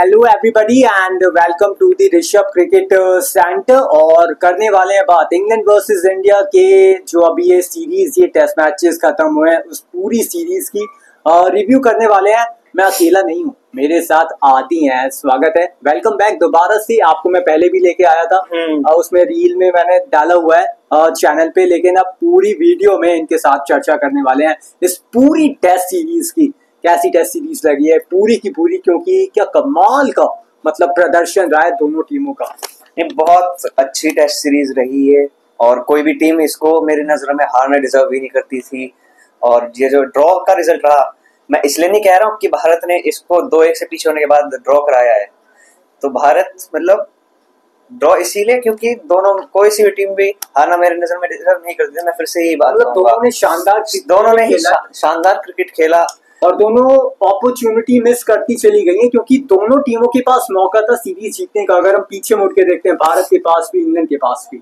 Hello everybody and welcome to the Rishabh cricket centre. और करने वाले हैं बात इंग्लैंड वर्सेस इंडिया के जो अभी ये सीरीज ये टेस्ट मैचेस खत्म हुए हैं उस पूरी सीरीज की रिव्यू करने वाले हैं। मैं अकेला नहीं हूँ, मेरे साथ आदि हैं। स्वागत है, वेलकम बैक दोबारा से। आपको मैं पहले भी लेके आया था उसमें रील में मैंने डाला हुआ है चैनल पे, लेकिन अब पूरी वीडियो में इनके साथ चर्चा करने वाले हैं इस पूरी टेस्ट सीरीज की। कैसी टेस्ट सीरीज लगी है पूरी की पूरी, क्योंकि क्या कमाल का मतलब प्रदर्शन रहा है दोनों टीमों का। ये बहुत अच्छी टेस्ट सीरीज रही है और कोई भी टीम इसको मेरी नजरों में हारना डिजर्व ही नहीं करती थी। और ये जो ड्रॉ का रिजल्ट रहा, मैं इसलिए नहीं कह रहा हूँ कि भारत ने इसको 2-1 से पीछे होने के बाद ड्रॉ कराया है। तो भारत मतलब ड्रॉ इसीलिए क्योंकि दोनों कोई सी भी टीम भी हारना मेरे नजर में डिजर्व नहीं करती। मैं फिर से यही बात मतलब दोनों ने शानदार क्रिकेट खेला और दोनों अपॉर्चुनिटी मिस करती चली गई हैं, क्योंकि दोनों टीमों के पास मौका था सीरीज जीतने का। अगर हम पीछे मुड़ के देखते हैं, भारत के पास भी इंग्लैंड के पास भी।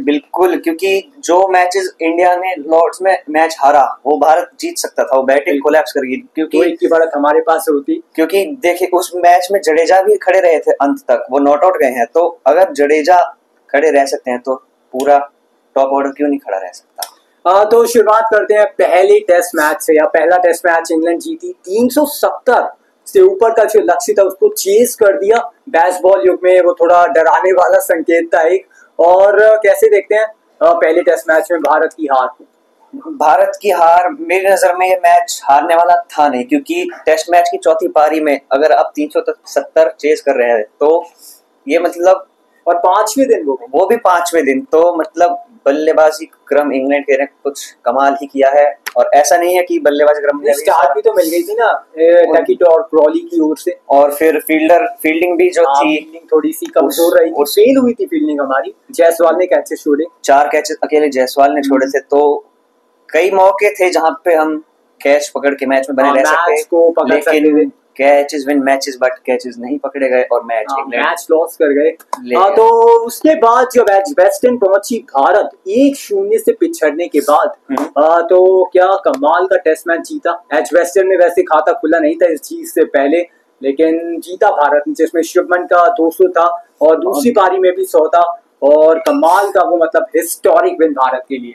बिल्कुल, क्योंकि जो मैचेस इंडिया ने लॉर्ड्स में मैच हारा वो भारत जीत सकता था। वो बैटिंग कोलैप्स कर गई क्योंकि एक की बढ़त हमारे पास होती। क्योंकि देखिए उस मैच में जडेजा भी खड़े रहे थे अंत तक, वो नॉट आउट गए हैं। तो अगर जडेजा खड़े रह सकते हैं तो पूरा टॉप ऑर्डर क्यों नहीं खड़ा रह सकता। तो शुरुआत करते हैं पहले टेस्ट मैच से। या पहला टेस्ट मैच इंग्लैंड जीती 370 से ऊपर का जो लक्ष्य था उसको चेस कर दिया। बेसबॉल युग में वो थोड़ा डराने वाला संकेत था एक। और कैसे देखते हैं पहले टेस्ट मैच में भारत की हार मेरी नजर में ये मैच हारने वाला था नहीं, क्योंकि टेस्ट मैच की चौथी पारी में अगर आप 370 चेस कर रहे हैं तो ये मतलब, और वो भी पांचवें दिन, तो मतलब बल्लेबाजी क्रम इंग्लैंड के ने कुछ कमाल ही किया है। और ऐसा नहीं है कि बल्लेबाजी क्रम में स्टार्ट भी तो मिल गई थी ना टैकिटो और क्रॉली की ओर से। और फिर फील्डिंग भी जो थी थोड़ी सी कमजोर रही, फेल हुई थी फील्डिंग हमारी। जायसवाल ने कैचेस छोड़े, 4 कैचेस अकेले जायसवाल ने छोड़े थे। तो कई मौके थे जहां पे हम कैच पकड़ के मैच में बने रह सकते, लेकिन catches win matches but catches नहीं पकड़े गए और मैच लॉस कर गए। तो उसके बाद जब एजबेस्टन पहुंची भारत 1-0 से पिछड़ने के बाद, तो क्या कमाल का टेस्ट मैच जीता। एजबेस्टन में वैसे खाता खुला नहीं था इस चीज से पहले, लेकिन जीता भारत, जिसमें शुभमन का 200 था और दूसरी पारी में भी 100 था। और कमाल का वो मतलब हिस्टोरिक विन भारत के लिए।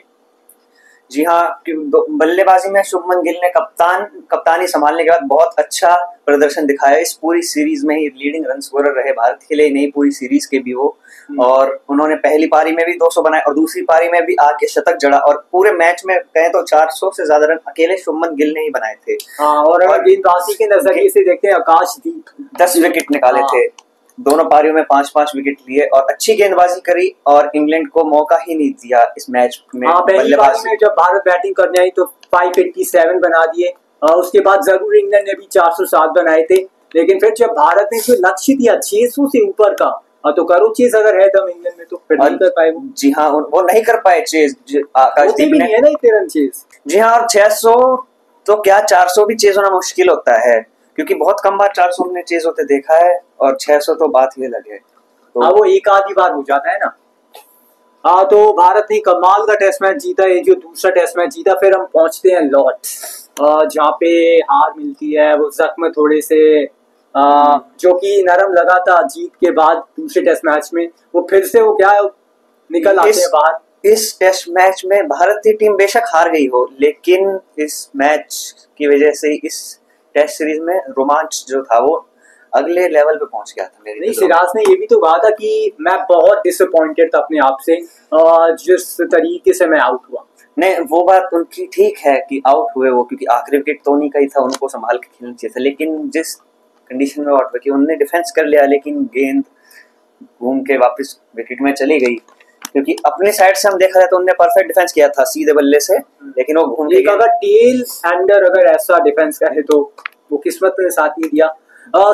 जी हाँ, बल्लेबाजी में शुभमन गिल ने कप्तानी संभालने के बाद बहुत अच्छा प्रदर्शन दिखाया। इस पूरी सीरीज में ही लीडिंग रन स्कोरर रहे भारत के लिए, नहीं पूरी सीरीज के भी वो। और उन्होंने पहली पारी में भी 200 बनाए और दूसरी पारी में भी आके शतक जड़ा। और पूरे मैच में कहें तो 400 से ज्यादा रन अकेले शुभमन गिल ने ही बनाए थे। और अगर गेंदबाजी के नजरिए से देखते हैं, आकाशदीप 10 विकेट निकाले थे, दोनों पारियों में 5-5 विकेट लिए और अच्छी गेंदबाजी करी। और इंग्लैंड को मौका ही नहीं दिया इस मैच में। पहली पारी में जब भारत बैटिंग करने आई तो 587 बना दिए। उसके बाद जरूर इंग्लैंड ने भी 407 बनाए थे, लेकिन फिर जब भारत ने जो लक्ष्य दिया 600 से ऊपर का, तो करो चेज अगर है दम इंग्लैंड में तो फिर नहीं कर पाए। जी हाँ, वो नहीं कर पाए चेज। आकाशदीप भी नहीं है ना इतने रन चेज। जी हाँ, और 600 तो क्या 400 भी चेज होना मुश्किल होता है, क्योंकि बहुत कम बार 400 हमने चेज होते देखा है और 600 तो बात ही अलग है। तो वो एक आधी बार हो जाता है ना। तो भारत ने कमाल का टेस्ट मैच जीता। ये जो दूसरा टेस्ट मैच जीता, फिर हम पहुंचते हैं लॉर्ड्स, जहाँ पे हार मिलती है। वो जख्म थोड़े से जो कि नरम लगा था जीत के बाद दूसरे टेस्ट मैच में, वो फिर से वो क्या निकल आते हैं बाहर। इस टेस्ट मैच में भारतीय टीम बेशक हार गई हो, लेकिन इस मैच की वजह से इस टेस्ट सीरीज में रोमांच जो था वो अगले लेवल पे पहुंच गया था मेरे। नहीं, सिराज ने ये भी तो कहा था कि मैं बहुत डिसअपॉइंटेड था अपने आप से जिस तरीके से मैं आउट हुआ। नहीं, वो बात उनकी ठीक है कि आउट हुए वो, क्योंकि आखिरी विकेट तो उन्हीं का ही था, उनको संभाल के खेलना चाहिए था। लेकिन जिस कंडीशन में आउट हुए, उन्होंने डिफेंस कर लिया लेकिन गेंद घूम के वापस विकेट में चली गई। क्योंकि अपने साइड से हम देखा जाए तो उन्होंने परफेक्ट डिफेंस किया था सीधे बल्ले से, लेकिन वो घूम के अगर टेल एंडर अगर ऐसा डिफेंस करे तो वो किस्मत ने साथ नहीं दिया।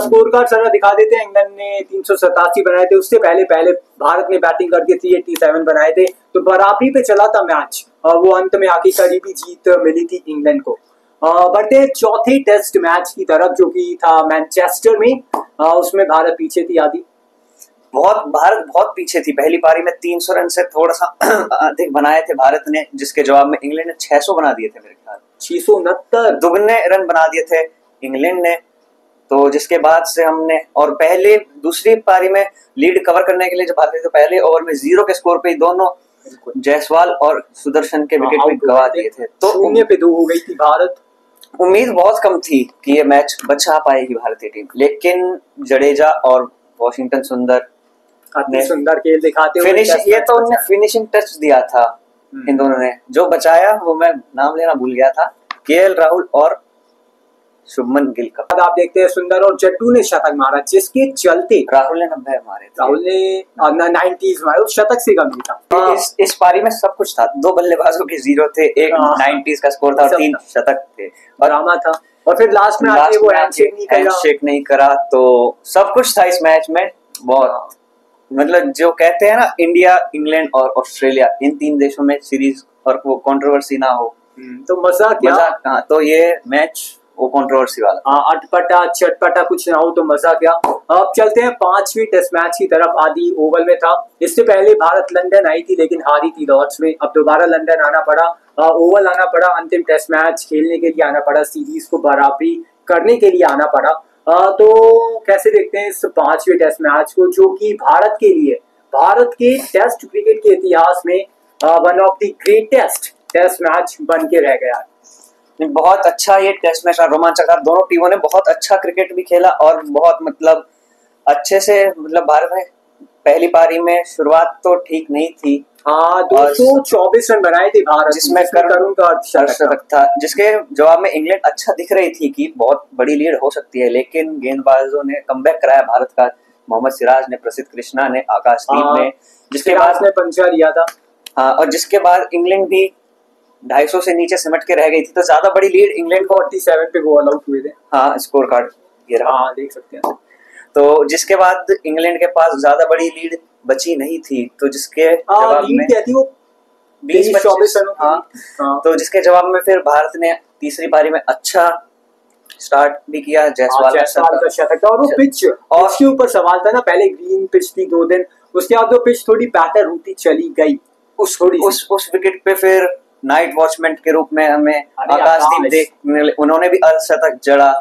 स्कोर कार्ड सारा दिखा देते हैं। इंग्लैंड ने 387 बनाए थे, उससे पहले भारत ने बैटिंग करके 387 बनाए थे, तो बराबरी पे चला था मैच। वो अंत में आखिर करीबी जीत मिली थी इंग्लैंड को। बढ़ते चौथे टेस्ट मैच की तरफ, जो कि था मैनचेस्टर में, उसमें भारत पीछे थी आदि। भारत बहुत पीछे थी। पहली पारी में 300 रन से थोड़ा सा अधिक बनाए थे भारत ने, जिसके जवाब में इंग्लैंड ने 600 बना दिए थे। मेरे ख्याल 669 दुगने रन बना दिए थे इंग्लैंड ने। तो जिसके बाद से हमने, और पहले दूसरी पारी में लीड कवर करने के लिए जब भागे तो पहले ओवर में 0 के स्कोर पे ही दोनों जायसवाल और सुदर्शन के विकेट भी गवा दिए थे। तो 0-2 हो गई थी भारत। उम्मीद बहुत कम थी कि ये मैच बचा पाएगी भारतीय टीम, लेकिन जडेजा और वॉशिंगटन सुंदर ने सुंदर खेल दिखाते हुए ये तो उन्होंने फिनिशिंग टच दिया था इन दोनों ने। जो बचाया वो मैं नाम लेना भूल गया था, केएल राहुल और शुभमन गिल का। आप देखते हैं सुंदर और जट्टू ने शतक मारा, जिसके चलते राहुल ने 90 मारे थे। राहुल ने 90s मारे, उस शतक से कम नहीं था। इस पारी में सब कुछ था, 2 बल्लेबाजों के 0 थे, एक 90s का स्कोर था और 3 शतक थे, ड्रामा था। और फिर लास्ट में आके वो हैंडशेक नहीं करा, तो सब कुछ था इस मैच में। बहुत मतलब जो कहते हैं ना, इंडिया, इंग्लैंड और ऑस्ट्रेलिया, इन 3 देशों में सीरीज और वो कंट्रोवर्सी ना हो तो मजा कहाँ। तो ये मैच वो कंट्रोवर्सी वाला, अटपटा चटपटा कुछ ना हो तो मजा क्या। अब चलते हैं 5वीं टेस्ट मैच की तरफ। आदि ओवल में था, इससे पहले भारत लंदन आई थी लेकिन हारी थी लॉर्ड्स में। अब दोबारा लंदन आना पड़ा, ओवल आना पड़ा, अंतिम टेस्ट मैच खेलने के लिए आना पड़ा, सीरीज को बराबरी करने के लिए आना पड़ा। तो कैसे देखते हैं इस 5वीं टेस्ट मैच को, जो कि भारत के लिए, भारत के टेस्ट क्रिकेट के इतिहास में one of the greatest test match बन के रह गया। बहुत अच्छा ये टेस्ट मैच, रोमांचकर, दोनों टीमों ने बहुत अच्छा क्रिकेट भी खेला और बहुत मतलब अच्छे से, मतलब भारत ने पहली पारी में शुरुआत तो ठीक नहीं थी। 224 रन बनाए थे भारत, जिसमें करुण का शतक था, जिसके जवाब में इंग्लैंड अच्छा दिख रही थी कि बहुत बड़ी लीड हो सकती है, लेकिन गेंदबाजों ने कमबैक कराया भारत का। मोहम्मद सिराज ने, प्रसिद्ध कृष्णा ने, आकाशदीप ने, जिसके बाद ने पंचा लिया था। और जिसके बाद इंग्लैंड भी 250 से नीचे सिमट के रह गई थी, तो ज्यादा बड़ी लीड इंग्लैंड को 47 पे ऑल आउट हुए थे। हाँ, स्कोर कार्ड ये रहा, देख सकते हैं। तो जिसके बाद इंग्लैंड के पास ज्यादा बड़ी लीड बची नहीं थी, तो जिसके जवाब में 20-24 रन, तो जिसके जवाब में फिर भारत ने तीसरी पारी में अच्छा स्टार्ट भी किया। जायसवाल का शतक था, और वो पिच और उसके ऊपर सवाल था ना, पहले ग्रीन पिच थी 2 दिन, उसके बाद वो पिच थोड़ी बेहतर होती चली गई। उस विकेट पे फिर नाइट वॉचमैन के रूप में हमें आकाशदीप देखने, उन्होंने भी अर्धशतक जड़ा,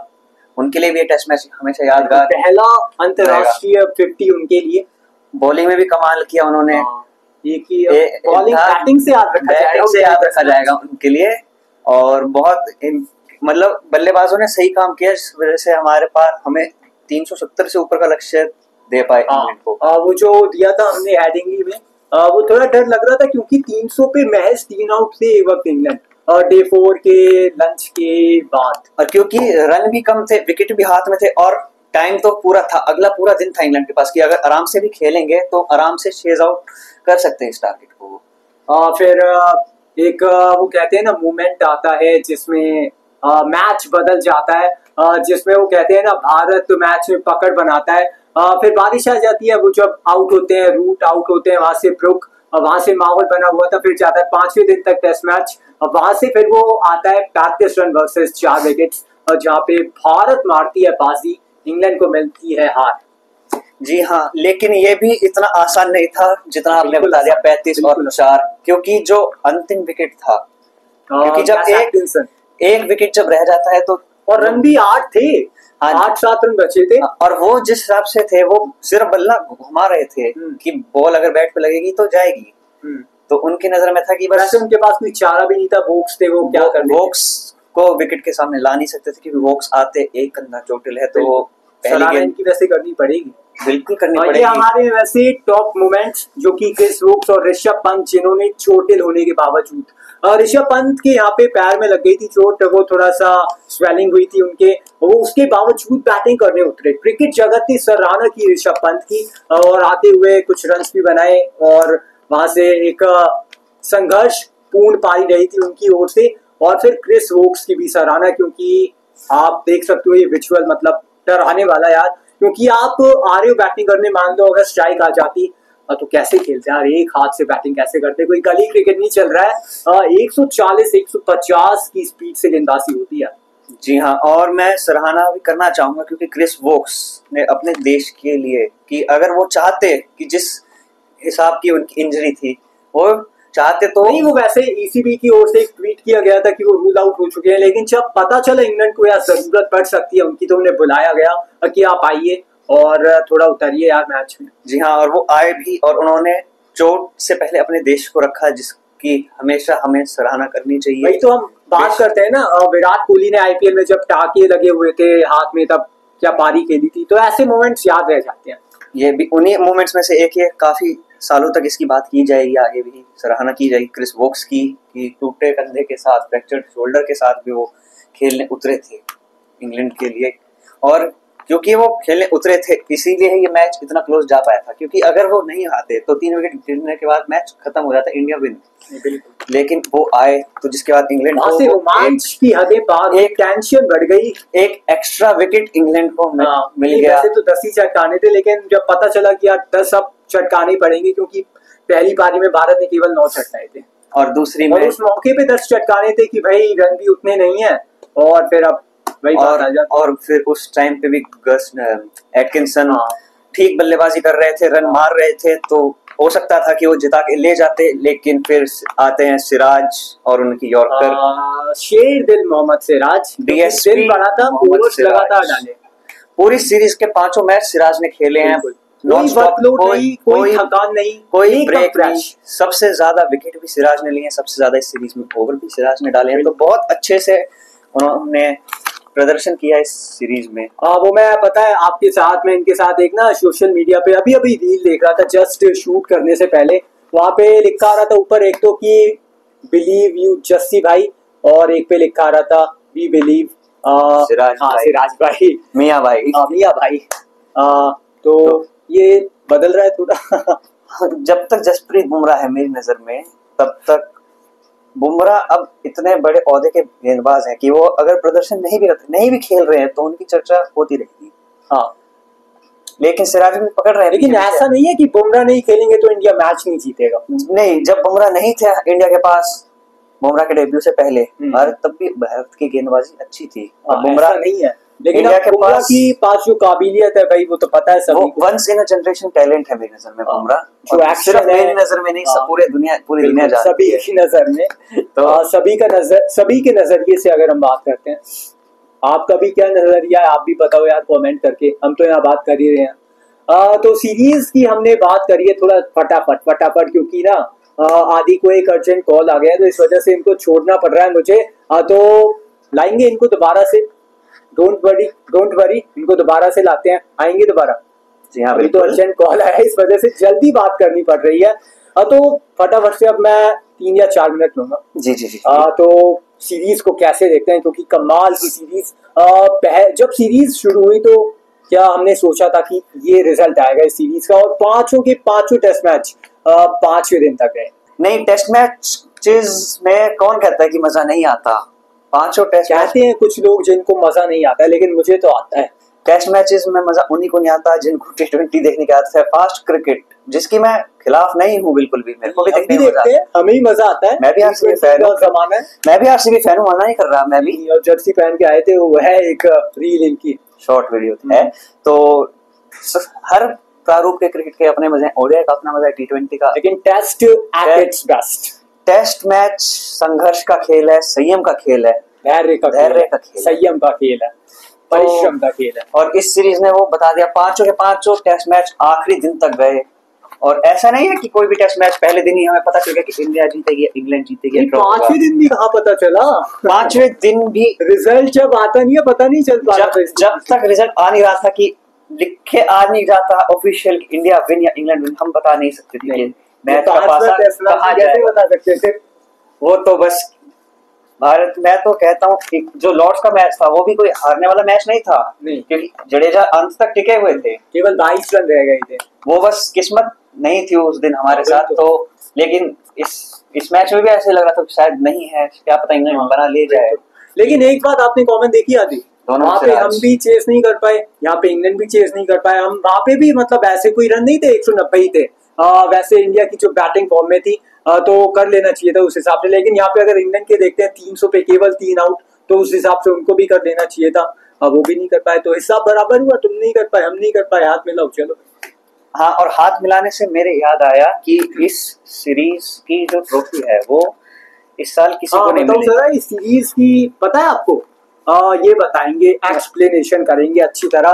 उनके लिए भी ये टेस्ट मैच हमेशा यादगार, पहला अंतरराष्ट्रीय 50 उनके लिए। बॉलिंग में भी कमाल किया उन्होंने, बॉलिंग बैटिंग से याद रखा जाएगा उनके लिए। और बहुत मतलब बल्लेबाजों ने सही काम किया, जिस वजह से हमारे पास हमें 370 से ऊपर का लक्ष्य दे पाए इंग्लैंड को। वो जो दिया था हमने हेडिंगली में, वो थोड़ा डर लग रहा था क्योंकि 300 पे महज 3 आउट थे एक वक्त इंग्लैंड, और डे 4 के लंच के बाद, और क्योंकि रन भी कम थे, विकेट भी हाथ में थे, और टाइम तो पूरा था, अगला पूरा दिन था इंग्लैंड के पास कि अगर आराम से भी खेलेंगे तो आराम से चेज आउट कर सकते हैं इस टारगेट को। फिर एक वो कहते हैं ना मूवमेंट आता है जिसमें मैच बदल जाता है, जिसमें वो कहते हैं ना भारत मैच में पकड़ बनाता है। फिर बारिश आ जाती है, वो जब आउट होते हैं, रूट आउट होते हैं, वहां से ब्रुक, वहां से माहौल बना हुआ था, फिर जाता है 5वें दिन तक टेस्ट मैच, वहां से फिर वो आता है 35 रन वर्सेस 4 विकेट्स, जहाँ पे भारत मारती है बाजी, इंग्लैंड को मिलती है हार। जी हाँ, लेकिन ये भी इतना आसान नहीं था जितना आपने बता दिया, 35 और 4, क्योंकि जो अंतिम विकेट था, क्योंकि जब एक विकेट जब रह जाता है तो, और रन भी 8 थे, 8-7 रन बचे थे, और वो जिस हिसाब से थे, वो सिर्फ बल्ला घुमा रहे थे कि बॉल अगर बैट पे लगेगी तो जाएगी, तो उनकी नजर में था कि बस, उनके पास कोई चारा भी नहीं था। वोक्स थे, वो क्या करते, वोक्स को विकेट के सामने ला नहीं सकते थे, क्योंकि वोक्स आते एक कंधा चोटिल है, तो वो पहली गेंद की वैसे करनी पड़ेगी, बिल्कुल करनी पड़ेगी। ये हमारे वैसे टॉप मोमेंट्स, जो कि क्रिस वोक्स और ऋषभ पंत, जिन्होंने चोटिल होने के बावजूद, ऋषभ पंत के यहाँ पे पैर में लग गई थी चोट, वो थोड़ा सा स्वेलिंग हुई थी उनके, वो उसके बावजूद बैटिंग करने उतरे। क्रिकेट जगत ने सराहना की ऋषभ पंत की, और आते हुए कुछ रन्स भी बनाए, और वहां से एक संघर्ष पूर्ण पारी रही थी उनकी ओर से। और फिर क्रिस वोक्स की भी सराहना, क्योंकि आप देख सकते हो ये विजुअल मतलब डराने वाला यार, क्योंकि आप आ रहे हो बैटिंग करने, मान लो अगर स्ट्राइक आ जाती तो कैसे खेलते यार, एक हाथ से बैटिंग कैसे करते, कोई गली क्रिकेट नहीं चल रहा है। 140-150 की स्पीड से गेंदबाजी होती है। जी हाँ, और मैं सराहना भी करना चाहूंगा क्योंकि क्रिस वोक्स ने अपने देश के लिए, कि अगर वो चाहते कि जिस हिसाब की उनकी इंजरी थी, वो चाहते तो नहीं, वो वैसे ईसीबी की ओर से एक ट्वीट किया गया था कि वो रूल आउट हो चुके हैं, लेकिन जब पता चला इंग्लैंड को यार जरूरत पड़ सकती है उनकी, तो उन्हें बुलाया गया कि आप आइए और थोड़ा उतरिए यार मैच में। जी हाँ, और वो आए भी और उन्होंने चोट से पहले अपने देश को रखा, जिसकी हमेशा हमें सराहना करनी चाहिए। वही तो हम बात करते हैं ना, विराट कोहली ने आईपीएल में जब टाके लगे हुए थे हाथ में तब क्या पारी खेली थी, तो ऐसे मोमेंट्स याद रह जाते हैं। ये भी उन्हीं मोमेंट्स में से एक है, काफी सालों तक इसकी बात की जाएगी, आगे भी सराहना की जाएगी क्रिस वोक्स की, कि टूटे कंधे के साथ, फ्रैक्चर्ड शोल्डर के साथ भी वो खेलने उतरे थे इंग्लैंड के लिए। और क्योंकि वो खेलने उतरे थे इसीलिए ये मैच इतना क्लोज जा पाया था, क्योंकि अगर वो नहीं आते तो 3 विकेट गिरने के बाद मैच खत्म हो जाता, इंडिया विन। लेकिन वो आए तो जिसके बाद इंग्लैंड को रोमांच की हदें पार, एक टेंशन बढ़ गई, एक एक्स्ट्रा विकेट इंग्लैंड को मिल गया। वैसे तो 10 ही चटकाने थे, लेकिन जब पता चला कि यार 10 अब चटकाने पड़ेंगे, क्योंकि पहली पारी में भारत ने केवल 9 चटकाए थे और दूसरी में उस मौके पे 10 चटकाने थे कि भाई रन भी उतने नहीं है, और फिर अब वही बात आ जाती। और फिर उस टाइम पे भी गस एटकिंसन ठीक बल्लेबाजी कर रहे थे, रन मार रहे थे, तो हो सकता था कि वो जिता के ले जाते, लेकिन फिर आते हैं सिराज और उनकी यॉर्कर, शेर दिल मोहम्मद सिराज, डीएसपी बना था, ओवर्स लगातार डाले। पूरी सीरीज के 5 मैच सिराज ने खेले हैं, कोई थकान नहीं, कोई ब्रेक नहीं, सबसे ज्यादा विकेट भी सिराज ने लिए हैं, सबसे ज्यादा इस सीरीज में ओवर भी सिराज ने डाले हैं, तो बहुत अच्छे से उन्होंने प्रदर्शन किया इस सीरीज में। वो मैं पता है आपके साथ में इनके साथ एक ना सोशल मीडिया पे अभी रील देख रहा था, जस्ट शूट करने से पहले, वहां पे लिखा आ रहा था ऊपर एक तो कि बिलीव यू जस्सी भाई, और एक पे लिखा आ रहा था वी बिलीव सिराज भाई, मियां भाई। तो ये बदल रहा है थोड़ा। जब तक जसप्रीत बुमराह है मेरी नजर में, तब तक बुमराह अब इतने बड़े ओहदे के गेंदबाज हैं कि वो अगर प्रदर्शन नहीं भी खेल रहे हैं तो उनकी चर्चा होती रहेगी। हाँ, लेकिन सिराज भी पकड़ रहे हैं। लेकिन ऐसा नहीं है कि बुमराह नहीं खेलेंगे तो इंडिया मैच नहीं जीतेगा। नहीं, जब बुमराह नहीं थे इंडिया के पास, बुमराह के डेब्यू से पहले तब भी भारत की गेंदबाजी अच्छी थी, और बुमराह नहीं है, लेकिन बुमराह की पास जो काबिलियत है भाई, वो तो पता है सभी को, once in a generation talent है मेरी नजर में बुमराह, जो एक्शन है मेरी नजर में नहीं, पूरी दुनिया सभी की नजर में। तो सभी के नजरिए से अगर हम बात करते हैं, आपका भी क्या नजरिया है, आप भी बताओ यार कमेंट करके, हम तो यहाँ बात कर ही रहे हैं। तो सीरीज की हमने बात करी है थोड़ा फटाफट, क्योंकि ना आदि को एक अर्जेंट कॉल आ गया है, तो इस वजह से इनको छोड़ना पड़ रहा है मुझे। तो लाएंगे इनको दोबारा से, डोंट वरी, इनको दोबारा से लाते हैं, आएंगे दोबारा। जी हाँ, अभी तो अर्जेंट कॉल आया है, इस वजह से जल्दी बात करनी पड़ रही है। तो फटाफट से अब मैं 3 या 4 मिनट लूंगा। जी। तो सीरीज को कैसे देखते हैं, क्योंकि कमाल की सीरीज, जब सीरीज शुरू हुई तो क्या हमने सोचा था कि ये रिजल्ट आएगा इस सीरीज का, और 5 के 5 टेस्ट मैच 5वें दिन तक गए। नहीं, टेस्ट मैच में कौन कहता है कि मजा नहीं आता, 5 टेस्ट कहते हैं कुछ लोग जिनको मजा नहीं आता है, लेकिन मुझे तो आता है। टेस्ट मैचेस में मजा उन्हीं को नहीं आता जिनको T20 देखने का आता है, फास्ट क्रिकेट, जिसकी मैं खिलाफ नहीं हूँ बिल्कुल भी, मेरे को भी देखने में मजा आता है, हमें ही मजा आता है। मैं भी आरसीबी फैन हूँ, मैं भी आरसीबी फैन हूँ, मना नहीं कर रहा, मैं भी। और जर्सी पहन के आए थे, वो है एक रील इनकी, शॉर्ट वीडियो है। तो हर प्रारूप के क्रिकेट के अपने मजे हैं, ओडीआई का अपना मजा है, T20 का, लेकिन test at its best. Test match संघर्ष का खेल है, संयम का खेल है, धैर्य का खेल, संयम का खेल है, परिश्रम का खेल है। और इस सीरीज ने वो बता दिया, 5 के 5 टेस्ट मैच आखिरी दिन तक गए, और ऐसा नहीं है कि कोई भी टेस्ट मैच पहले दिन ही हमें पता चल गया कि इंडिया जीतेगी, इंग्लैंड जीतेगी। 5वें दिन भी कहाँ पता चला, 5वें दिन भी रिजल्ट जब आता नहीं है पता नहीं चल पाता। जब तक रिजल्ट आ नहीं रहा था, कि लिखे आ नहीं रहा था ऑफिशियल इंडिया विन या इंग्लैंड विन, हम बता नहीं सकते थे मैच का पासा कहाँ कैसे बता सकते थे। वो तो बस भारत, मैं तो कहता हूँ कि जो लॉर्ड्स का मैच था वो भी कोई हारने वाला मैच नहीं था, क्योंकि जडेजा अंत तक टिके हुए थे, केवल 22 रन रह गए थे, वो बस किस्मत नहीं थी उस दिन हमारे साथ। तो लेकिन इस मैच में भी ऐसे लग रहा था शायद नहीं है, क्या पता इंग्लैंड बना ले जाए। लेकिन एक बात आपने कॉमन देखी आदि, वहाँ पे हम भी चेस नहीं कर पाए, यहाँ पे इंग्लैंड भी चेस नहीं कर पाए। हम वहाँ पे भी मतलब ऐसे कोई रन नहीं थे, 190 ही थे। वैसे इंडिया की जो बैटिंग फॉर्म में थी तो कर लेना चाहिए था उस हिसाब से, लेकिन यहाँ पे अगर इंग्लैंड के देखते हैं 300 पे केवल 3 आउट, तो उस हिसाब से उनको भी कर लेना चाहिए था, वो भी नहीं कर पाए, तो हिसाब बराबर हुआ, तुम नहीं कर पाए हम नहीं कर पाए, हाथ मिलाओ चलो। हाँ, और हाथ मिलाने से मेरे याद आया कि इस सीरीज की जो ट्रॉफी है वो इस साल किसी को नहीं मिली। सर इस सीरीज की पता है आपको? ये बताएंगे, एक्सप्लेनेशन करेंगे अच्छी तरह।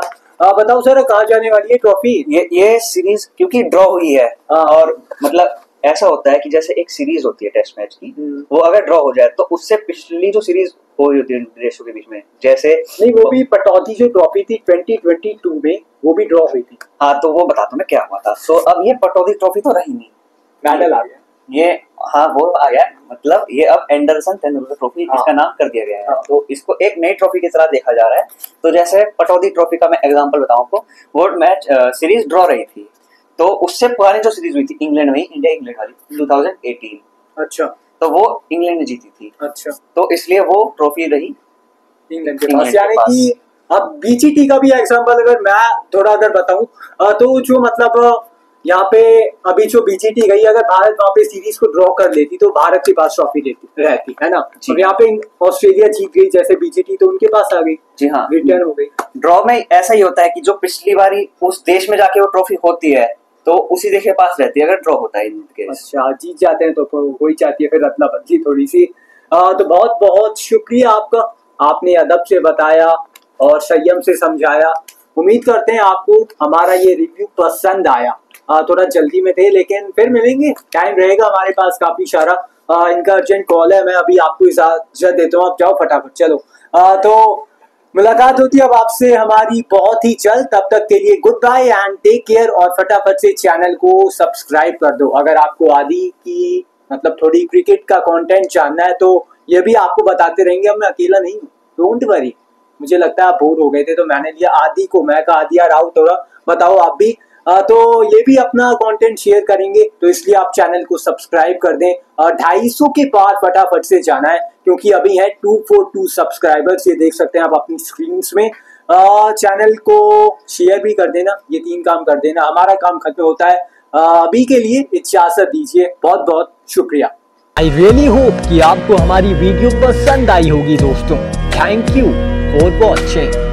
बताओ सर कहाँ जाने वाली है ट्रॉफी? ये सीरीज क्योंकि ड्रॉ हुई है, और मतलब ऐसा होता है कि जैसे एक सीरीज होती है टेस्ट मैच की, वो अगर ड्रॉ हो जाए तो उससे पिछली जो सीरीज हुई होती है देशों के बीच में, जैसे नहीं वो भी पटौदी जो ट्रॉफी थी 2022 में, वो भी ड्रॉ हुई थी। हाँ, तो वो बताता हूँ मैं क्या हुआ था। सो अब ये पटौदी ट्रॉफी तो रही नहीं, मेडल आ गया ये, हाँ वो आ गया, मतलब ये अब एंडरसन तेंदुलकर ट्रॉफी इसका नाम कर दिया गया है। तो इसको एक नई ट्रॉफी की तरह देखा जा रहा है। तो जैसे पटौदी ट्रॉफी का मैं एग्जांपल बताऊं आपको, वो मैच सीरीज ड्रॉ रही थी, तो उससे पुरानी जो सीरीज हुई थी इंग्लैंड में, इंडिया इंग्लैंड वाली 2018, अच्छा, तो वो इंग्लैंड ने जीती थी। अच्छा, तो इसलिए वो ट्रॉफी रही इंग्लैंड के पास। यानी कि अब बीजीटी का भी एग्जांपल अगर मैं थोड़ा अगर बताऊं, तो जो मतलब यहाँ पे अभी जो बीजीटी गई, अगर भारत वहाँ पे सीरीज को ड्रॉ कर लेती तो भारत के पास ट्रॉफी रहती है ना। अब यहाँ पे ऑस्ट्रेलिया जीत गई जैसे बीजीटी, तो उनके पास आ गई। जी हाँ, रिटर्न हो गई। ड्रॉ में ऐसा ही होता है कि जो पिछली बारी उस देश में जाके वो ट्रॉफी होती है तो उसी देश के पास रहती है अगर ड्रॉ होता है इनके। अच्छा, जीत जाते हैं तो वही चाहती है फिर अदला बदली थोड़ी सी। तो बहुत बहुत शुक्रिया आपका, आपने अदब से बताया और संयम से समझाया। उम्मीद करते हैं आपको हमारा ये रिव्यू पसंद आया। थोड़ा जल्दी में थे लेकिन फिर मिलेंगे, टाइम रहेगा हमारे पास काफी सारा। इनका अर्जेंट कॉल है, मैं अभी आपको इजाजत देता हूँ, आप जाओ फटाफट चलो। तो मुलाकात होती है अब आपसे हमारी बहुत ही जल्द। तब तक के लिए good bye and take care, और फटाफट से चैनल को सब्सक्राइब कर दो। अगर आपको आदि की मतलब थोड़ी क्रिकेट का कंटेंट जानना है तो ये भी आपको बताते रहेंगे, अब मैं अकेला नहीं हूँ, डोंट वरी। मुझे लगता है आप बोर हो गए थे तो मैंने लिया आदि को, मैं कहा आदि यार आओ थोड़ा बताओ आप भी। तो ये भी अपना कंटेंट शेयर करेंगे, तो इसलिए आप चैनल को सब्सक्राइब कर दें। 250 के पार फटाफट से जाना है क्योंकि अभी है 242 सब्सक्राइबर्स, ये देख सकते हैं आप अपनी स्क्रीन में। चैनल को शेयर भी कर देना, ये 3 काम कर देना, हमारा काम खत्म होता है। अभी के लिए इजाजत दीजिए, बहुत बहुत शुक्रिया। आई रियली होप कि आपको हमारी वीडियो पसंद आई होगी दोस्तों। Thank you for watching.